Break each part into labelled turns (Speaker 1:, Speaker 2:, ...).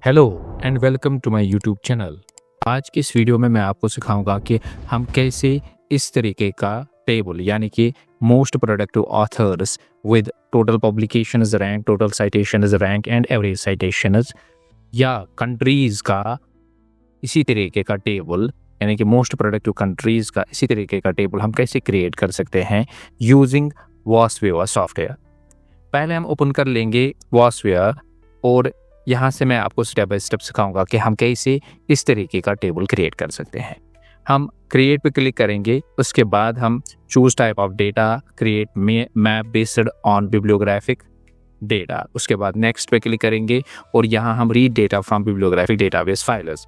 Speaker 1: Hello and welcome to my YouTube channel. आज की इस वीडियो में मैं आपको सिखाऊंगा कि हम कैसे इस तरीके का टेबल यानी कि most productive authors with total publications rank, total citations rank and average citations या कंट्रीज का इसी तरीके का टेबल यानी कि मोस्ट प्रोडक्टिव कंट्रीज का इसी तरीके का टेबल हम कैसे क्रिएट कर सकते हैं यूजिंग वॉसवेयर सॉफ्टवेयर। पहले हम ओपन कर लेंगे वॉसवेयर और यहाँ से मैं आपको स्टेप बाय स्टेप सिखाऊंगा कि हम कैसे इस तरीके का टेबल क्रिएट कर सकते हैं। हम क्रिएट पे क्लिक करेंगे, उसके बाद हम choose type of data, create map based on bibliographic data, उसके बाद नेक्स्ट पे क्लिक करेंगे और यहाँ हम read data from bibliographic database files,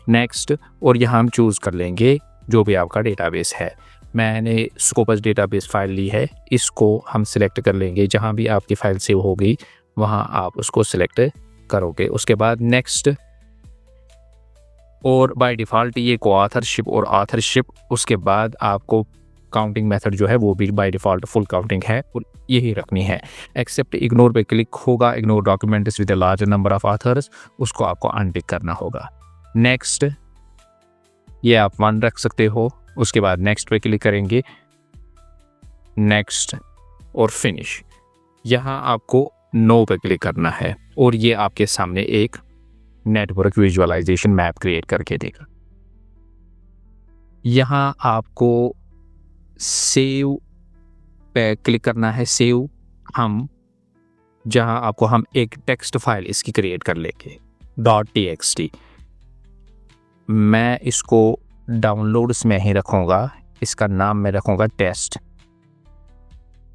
Speaker 1: next, और यहाँ हम चूज़ कर लेंगे जो भी आपका डेटाबेस है। मैंने स्कोपस डेटाबेस फाइल ली है, इसको हम सिलेक्ट कर लेंगे। जहाँ भी आपकी फाइल सेव होगी वहाँ आप उसको सिलेक्ट करोगे। उसके बाद नेक्स्ट, और बाय डिफ़ॉल्ट ये को ऑथरशिप और ऑथरशिप, उसके बाद आपको काउंटिंग मेथड जो है वो भी बाय डिफ़ॉल्ट फुल काउंटिंग है और यही रखनी है। एक्सेप्ट इग्नोर पे क्लिक होगा, ignore documents with a larger number of authors, उसको आपको अनटिक करना होगा। नेक्स्ट, ये आप 1 रख सकते हो। उसके बाद नेक्स्ट पे क्लिक करेंगे, नेक्स्ट और फिनिश। यहाँ आपको नो पे क्लिक करना है और ये आपके सामने एक नेटवर्क विजुअलाइजेशन मैप क्रिएट करके देगा। यहाँ आपको सेव पे क्लिक करना है। सेव जहाँ आपको हम एक टेक्स्ट फाइल इसकी क्रिएट कर लेंगे .txt। मैं इसको डाउनलोड्स में ही रखूँगा, इसका नाम मैं रखूँगा टेस्ट।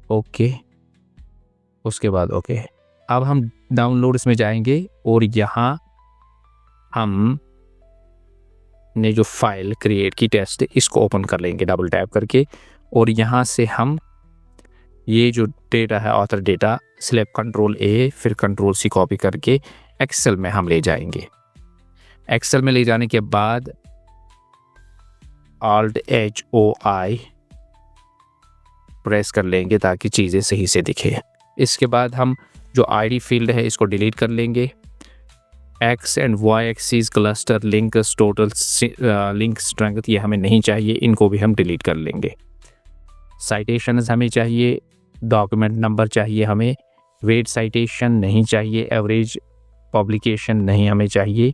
Speaker 1: ओके, उसके बाद ओके। अब हम डाउनलोड्स में जाएंगे और यहाँ हम ने जो फाइल क्रिएट की टेस्ट, इसको ओपन कर लेंगे डबल टैप करके और यहाँ से हम ये जो डेटा है author data, select control A फिर कंट्रोल C कॉपी करके एक्सेल में हम ले जाएंगे। एक्सेल में ले जाने के बाद Alt+H+O+I प्रेस कर लेंगे ताकि चीज़ें सही से दिखे। इसके बाद हम जो आईडी फील्ड है इसको डिलीट कर लेंगे। X and Y axis, cluster, links, total link strength ये हमें नहीं चाहिए, इनको भी हम डिलीट कर लेंगे। साइटेशंस हमें चाहिए, डॉक्यूमेंट नंबर चाहिए हमें, वेट साइटेशन नहीं चाहिए, एवरेज पब्लिकेशन नहीं हमें चाहिए,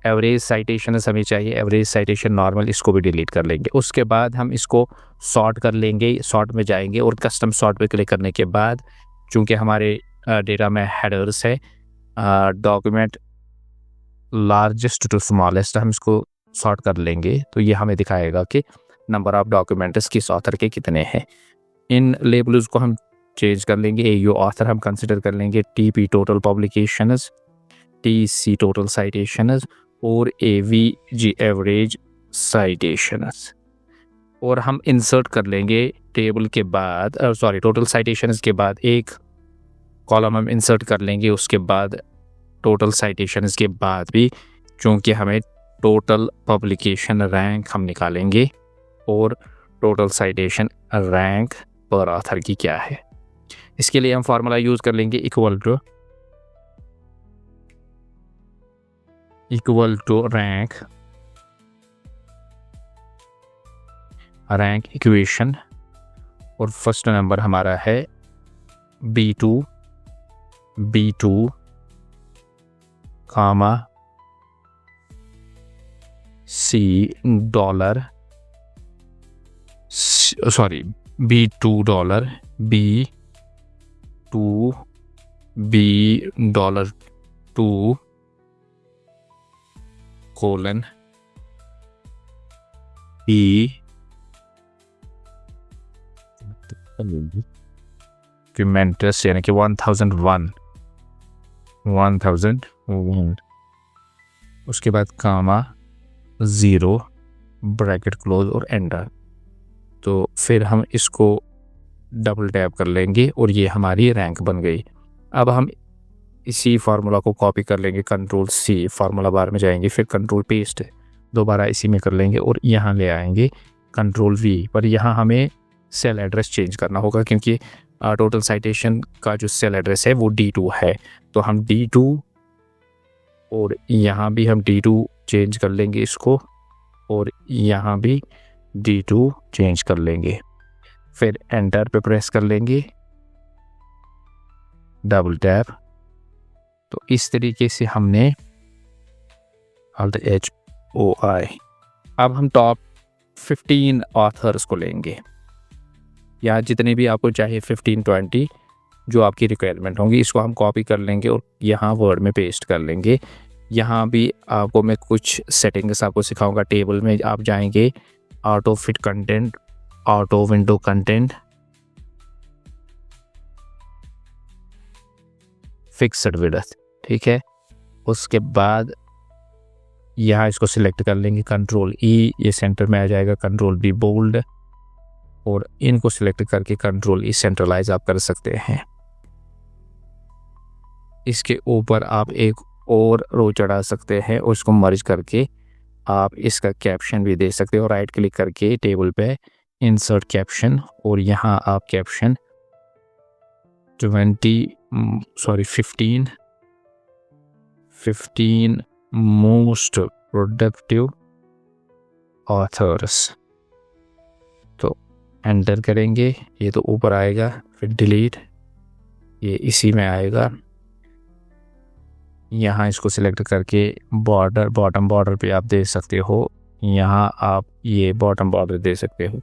Speaker 1: एवरेज साइटेशंस हमें चाहिए, एवरेज साइटेशन नॉर्मल, इसको भी डिलीट कर लेंगे। उसके बाद हम इसको सॉर्ट कर लेंगे। सॉर्ट में जाएंगे और कस्टम सॉर्ट पे क्लिक करने के बाद चूँकि हमारे डेटा में हेडर्स है डॉक्यूमेंट लार्जेस्ट टू स्मॉलेस्ट, हम इसको सॉर्ट कर लेंगे तो ये हमें दिखाएगा कि नंबर ऑफ डॉक्यूमेंट्स किस ऑथर के कितने हैं। इन लेबल्स को हम चेंज कर लेंगे। AU ऑथर हम कंसिडर कर लेंगे, TP total publications, TC total citations और AVG एवरेज साइटेशंस। और हम इंसर्ट कर लेंगे टेबल के बाद टोटल साइटेशंस के बाद एक कॉलम हम इंसर्ट कर लेंगे। उसके बाद टोटल साइटेशंस के बाद भी चूँकि हमें टोटल पब्लिकेशन रैंक हम निकालेंगे और टोटल साइटेशन रैंक पर ऑथर की क्या है। इसके लिए हम फार्मूला यूज़ कर लेंगे इक्वल टू रैंक इक्वेशन, और फर्स्ट नंबर हमारा है B2 कामा C dollar, B2 dollar, B dollar 2 colon B क्यूमेंटस यानी कि 1001, उसके बाद कामा 0 ब्रैकेट क्लोज और एंटर। तो फिर हम इसको डबल टैप कर लेंगे और ये हमारी रैंक बन गई। अब हम इसी फार्मूला को कॉपी कर लेंगे, कंट्रोल C, फार्मूला बार में जाएंगे, फिर कंट्रोल पेस्ट दोबारा इसी में कर लेंगे और यहाँ ले आएंगे कंट्रोल V। पर यहाँ हमें सेल एड्रेस चेंज करना होगा क्योंकि टोटल साइटेशन का जो सेल एड्रेस है वो D2 है। तो हम D2 और यहाँ भी हम D2 चेंज कर लेंगे इसको, और यहाँ भी D2 चेंज कर लेंगे। फिर एंटर पे प्रेस कर लेंगे, डबल टैप। तो इस तरीके से हमने HOI। अब हम टॉप 15 ऑथर्स को लेंगे, या जितने भी आपको चाहिए 15-20 जो आपकी रिक्वायरमेंट होंगी, इसको हम कॉपी कर लेंगे और यहाँ वर्ड में पेस्ट कर लेंगे। यहाँ भी आपको मैं कुछ सेटिंग्स आपको सिखाऊंगा। टेबल में आप जाएंगे, auto fit content, auto window content, fixed width, ठीक है। उसके बाद यहाँ इसको सिलेक्ट कर लेंगे, कंट्रोल E, ये सेंटर में आ जाएगा, कंट्रोल B बोल्ड, और इनको सिलेक्ट करके कंट्रोल E सेंट्रलाइज आप कर सकते हैं। इसके ऊपर आप एक और रो चढ़ा सकते हैं और इसको मर्ज करके आप इसका कैप्शन भी दे सकते हो। राइट क्लिक करके टेबल पे इंसर्ट कैप्शन, और यहाँ आप कैप्शन 15 मोस्ट प्रोडक्टिव ऑथर्स, तो एंटर करेंगे, ये तो ऊपर आएगा। फिर डिलीट, ये इसी में आएगा। यहाँ इसको सिलेक्ट करके बॉर्डर, बॉटम बॉर्डर पे आप दे सकते हो, यहाँ आप ये बॉटम बॉर्डर दे सकते हो।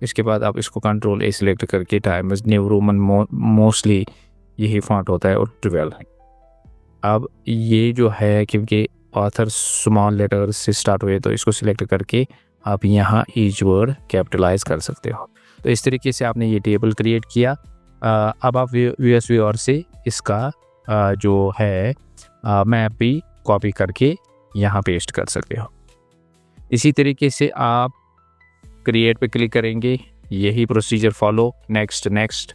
Speaker 1: इसके बाद आप इसको कंट्रोल A सिलेक्ट करके टाइम्स न्यू रोमन, मोस्टली यही फॉन्ट होता है, और 12। अब ये जो है, क्योंकि ऑथर स्मॉल लेटर से स्टार्ट हुए, तो इसको सिलेक्ट करके आप यहाँ ईच वर्ड कैपिटलाइज कर सकते हो। तो इस तरीके से आपने ये टेबल क्रिएट किया। अब आप USB और से इसका जो है मैप भी कॉपी करके यहाँ पेस्ट कर सकते हो। इसी तरीके से आप क्रिएट पे क्लिक करेंगे, यही प्रोसीजर फॉलो, नेक्स्ट नेक्स्ट।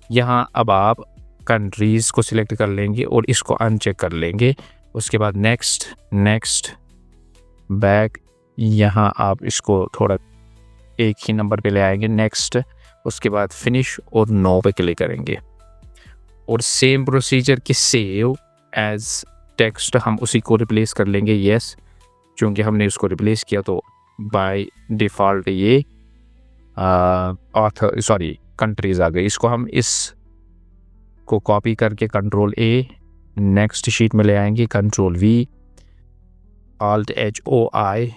Speaker 1: यहाँ अब आप कंट्रीज़ को सिलेक्ट कर लेंगे और इसको अनचेक कर लेंगे। उसके बाद नेक्स्ट नेक्स्ट बैक, यहाँ आप इसको थोड़ा एक ही नंबर पे ले आएंगे, नेक्स्ट। उसके बाद फिनिश और नो पे क्लिक करेंगे, और सेम प्रोसीजर की सेव एज टेक्स्ट हम उसी को रिप्लेस कर लेंगे, यस। चूँकि हमने उसको रिप्लेस किया तो बाय डिफ़ॉल्ट ये कंट्रीज़ आ गई। इसको हम इस को कॉपी करके कंट्रोल A नेक्स्ट शीट में ले आएंगे, कंट्रोल V, ऑल्ट HOI।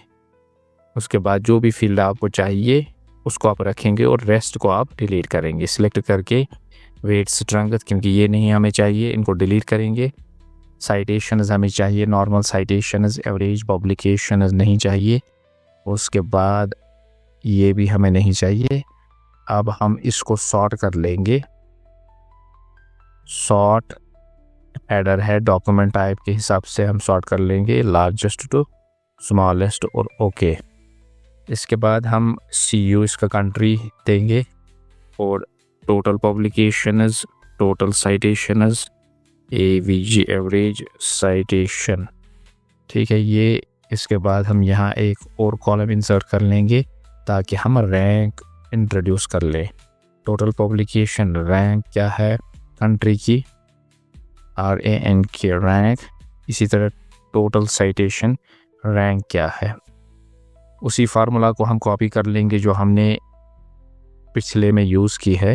Speaker 1: उसके बाद जो भी फील्ड आपको चाहिए उसको आप रखेंगे और रेस्ट को आप डिलीट करेंगे। सिलेक्ट करके वेट स्ट्रेंथ, क्योंकि ये नहीं हमें चाहिए, इनको डिलीट करेंगे। साइटेशंस हमें चाहिए, नॉर्मल साइटेशंस, एवरेज पब्लिकेशंस नहीं चाहिए। उसके बाद ये भी हमें नहीं चाहिए। अब हम इसको सॉर्ट कर लेंगे, सॉर्ट एडर है, डॉक्यूमेंट टाइप के हिसाब से हम सॉर्ट कर लेंगे, लार्जेस्ट टू स्मॉलेस्ट, और ओके। इसके बाद हम CU इसका कंट्री देंगे, और total publications, total citations, AVG average citation, ठीक है ये। इसके बाद हम यहाँ एक और कॉलम इंसर्ट कर लेंगे ताकि हम रैंक इंट्रोड्यूस कर लें। टोटल पब्लिकेशन रैंक क्या है कंट्री की, RANK रैंक। इसी तरह टोटल साइटेशन रैंक क्या है। उसी फार्मूला को हम कॉपी कर लेंगे जो हमने पिछले में यूज़ की है।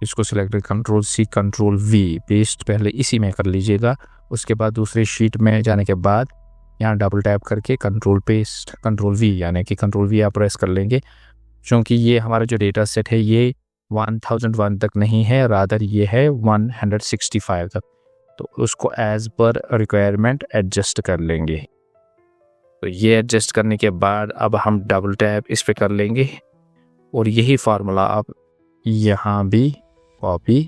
Speaker 1: इसको select control C control V paste पहले इसी में कर लीजिएगा। उसके बाद दूसरी शीट में जाने के बाद यहाँ डबल टैप करके कंट्रोल पेस्ट कंट्रोल V, यानी कि कंट्रोल V आप प्रेस कर लेंगे। क्योंकि ये हमारा जो डेटा सेट है ये 1001 तक नहीं है, रादर ये है 165 तक, तो उसको एज पर रिक्वायरमेंट एडजस्ट कर लेंगे। तो ये एडजस्ट करने के बाद अब हम डबल टैप इस पे कर लेंगे, और यही फार्मूला आप यहाँ भी कॉपी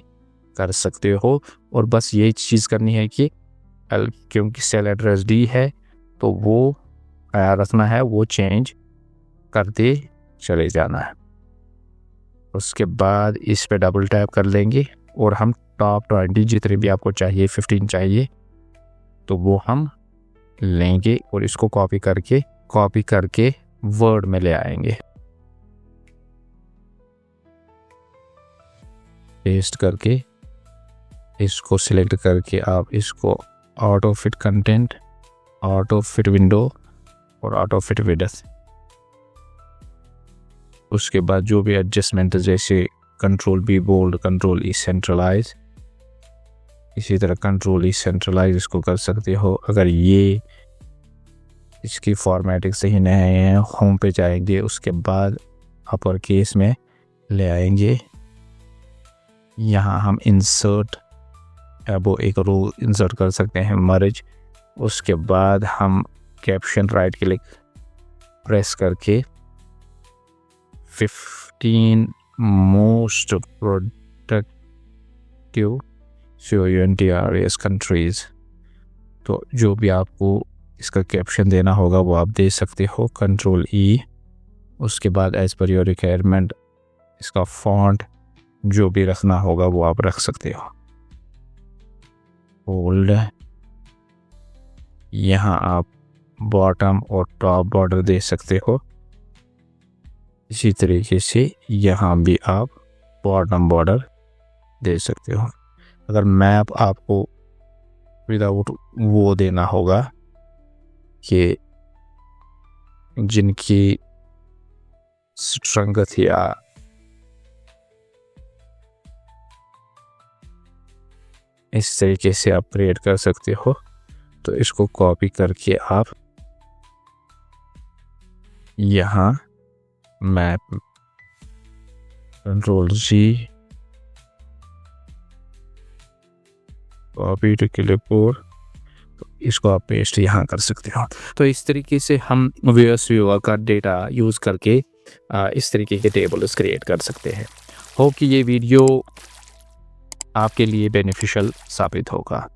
Speaker 1: कर सकते हो। और बस यही चीज़ करनी है कि क्योंकि सेल एड्रेस D है तो वो रखना है, वो चेंज करते चले जाना है। उसके बाद इस पे डबल टैप कर लेंगे और हम टॉप 20 जितने भी आपको चाहिए, 15 चाहिए तो वो हम लेंगे और इसको कॉपी करके वर्ड में ले आएंगे, पेस्ट करके इसको सिलेक्ट करके आप इसको auto fit content, auto fit window और ऑटो फिट विड्थ। उसके बाद जो भी एडजस्टमेंट जैसे control B bold, control E centralize, इसी तरह कंट्रोल ई सेंट्रलाइज इसको कर सकते हो। अगर ये इसकी फॉर्मेटिंग सही नहीं है, होम पे जाएंगे, उसके बाद अपर केस में ले आएंगे। यहाँ हम इंसर्ट वो एक रो इंसर्ट कर सकते हैं, मर्ज। उसके बाद हम कैप्शन राइट क्लिक प्रेस करके 15 मोस्ट प्रोडक्टिव COUNTRS कंट्रीज, तो जो भी आपको इसका कैप्शन देना होगा वो आप दे सकते हो, कंट्रोल ई। उसके बाद एज पर योर रिक्वायरमेंट इसका फॉन्ट जो भी रखना होगा वो आप रख सकते हो। बोल्ड, यहाँ आप बॉटम और टॉप बॉर्डर दे सकते हो। इसी तरीके से यहाँ भी आप बॉटम बॉर्डर दे सकते हो। अगर मैप आपको विदाउट वो देना होगा कि जिनकी स्ट्रेंथ या इस तरीके से आप क्रिएट कर सकते हो, तो इसको कॉपी करके आप यहाँ map control G copy to clipboard, तो इसको आप पेस्ट यहाँ कर सकते हो। तो इस तरीके से हम व्यूअर्स व्यूअर का डेटा यूज़ करके इस तरीके के टेबल्स क्रिएट कर सकते हैं। होप कि ये वीडियो आपके लिए बेनिफिशियल साबित होगा।